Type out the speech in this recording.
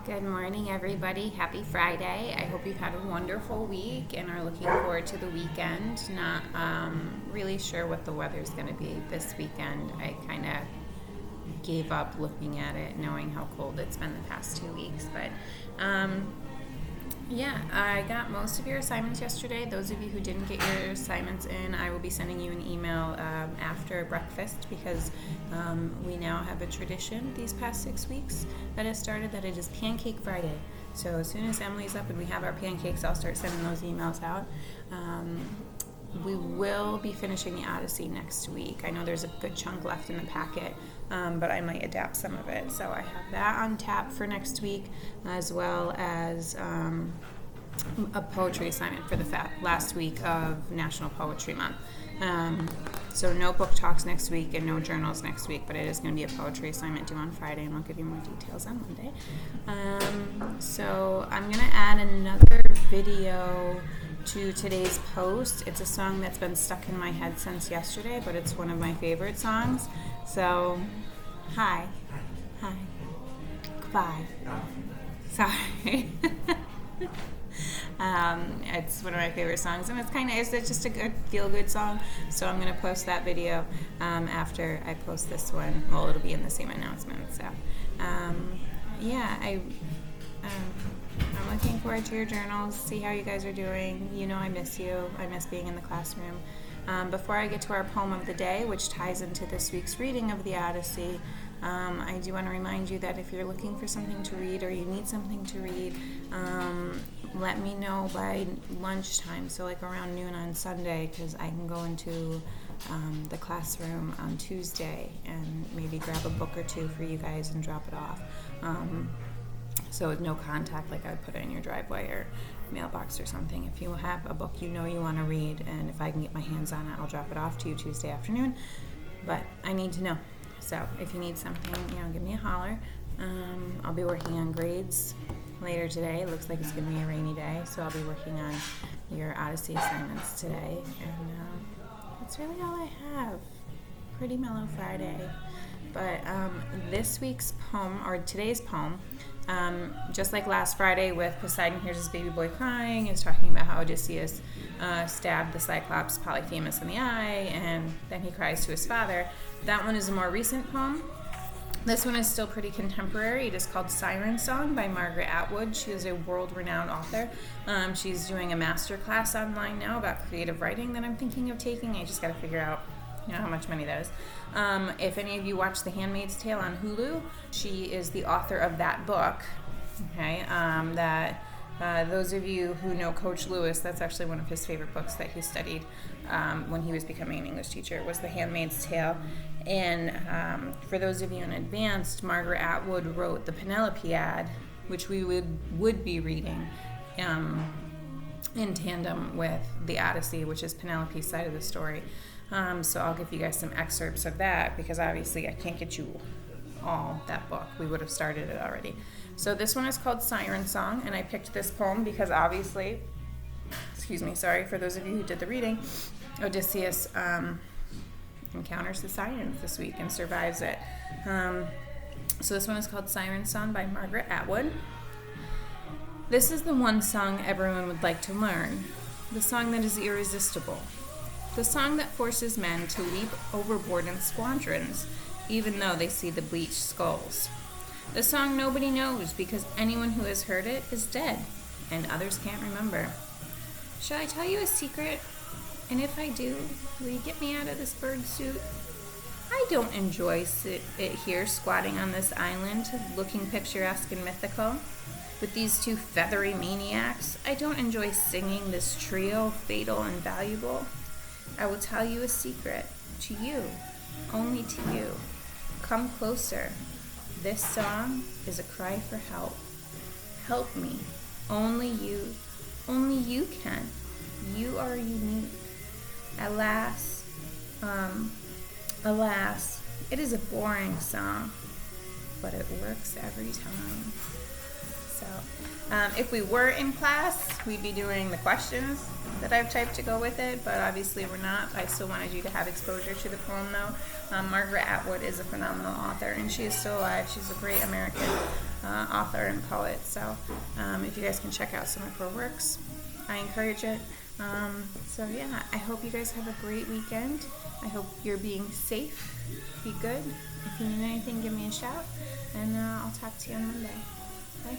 Good morning, everybody. Happy Friday. I hope you've had a wonderful week and are looking forward to the weekend. Not really sure what the weather's going to be this weekend. I kind of gave up looking at it, knowing how cold it's been the past 2 weeks. But yeah, I got most of your assignments yesterday. Those of you who didn't get your assignments in, I will be sending you an email after breakfast because we now have a tradition these past 6 weeks that has started that it is Pancake Friday. So as soon as Emily's up and we have our pancakes, I'll start sending those emails out. We will be finishing the Odyssey next week. I know there's a good chunk left in the packet, but I might adapt some of it. So I have that on tap for next week, as well as a poetry assignment for the last week of National Poetry Month. So no book talks next week and no journals next week, but it is going to be a poetry assignment due on Friday, and I'll give you more details on Monday. So I'm going to add another video to today's post. It's a song that's been stuck in my head since yesterday, but it's one of my favorite songs. So, hi, goodbye, sorry. It's one of my favorite songs, and it's just a good feel-good song. So I'm gonna post that video after I post this one. Well, it'll be in the same announcement. So, yeah, I'm looking forward to your journals, see how you guys are doing. You know I miss you. I miss being in the classroom. Before I get to our poem of the day, which ties into this week's reading of the Odyssey, I do want to remind you that if you're looking for something to read or you need something to read, let me know by lunchtime, so like around noon on Sunday, because I can go into the classroom on Tuesday and maybe grab a book or two for you guys and drop it off. So with no contact, like I would put it in your driveway or mailbox or something. If you have a book you know you want to read, and if I can get my hands on it, I'll drop it off to you Tuesday afternoon. But I need to know. So if you need something, give me a holler. I'll be working on grades later today. It looks like it's going to be a rainy day, so I'll be working on your Odyssey assignments today. And that's really all I have. Pretty mellow Friday. But this week's poem, or today's poem, just like last Friday with Poseidon hears his baby boy crying, is talking about how Odysseus stabbed the Cyclops Polyphemus in the eye, and then he cries to his father. That one is a more recent poem. This one is still pretty contemporary. It is called Siren Song by Margaret Atwood. She is a world-renowned author. She's doing a master class online now about creative writing that I'm thinking of taking. I just got to figure out how much money that is. If any of you watch The Handmaid's Tale on Hulu, she is the author of that book. Okay, those of you who know Coach Lewis, that's actually one of his favorite books that he studied when he was becoming an English teacher, was The Handmaid's Tale. And for those of you in advanced, Margaret Atwood wrote the Penelopiad, which we would be reading in tandem with the Odyssey, which is Penelope's side of the story. So I'll give you guys some excerpts of that, because obviously I can't get you all that book. We would have started it already. So this one is called Siren Song, and I picked this poem because obviously, sorry for those of you who did the reading, Odysseus encounters the sirens this week and survives it. So this one is called Siren Song by Margaret Atwood. This is the one song everyone would like to learn, the song that is irresistible. The song that forces men to leap overboard in squadrons, even though they see the bleached skulls. The song nobody knows because anyone who has heard it is dead, and others can't remember. Shall I tell you a secret? And if I do, will you get me out of this bird suit? I don't enjoy it here squatting on this island, looking picturesque and mythical. With these two feathery maniacs, I don't enjoy singing this trio, fatal and valuable. I will tell you a secret, to you, only to you. Come closer. This song is a cry for help. Help me. Only you can. You are unique. Alas, it is a boring song, but it works every time. So, if we were in class, we'd be doing the questions that I've typed to go with it, but obviously we're not. I still wanted you to have exposure to the poem, though. Margaret Atwood is a phenomenal author, and she is still alive. She's a great American author and poet. So if you guys can check out some of her works, I encourage it. So yeah, I hope you guys have a great weekend. I hope you're being safe. Be good. If you need anything, give me a shout, and I'll talk to you on Monday. Bye.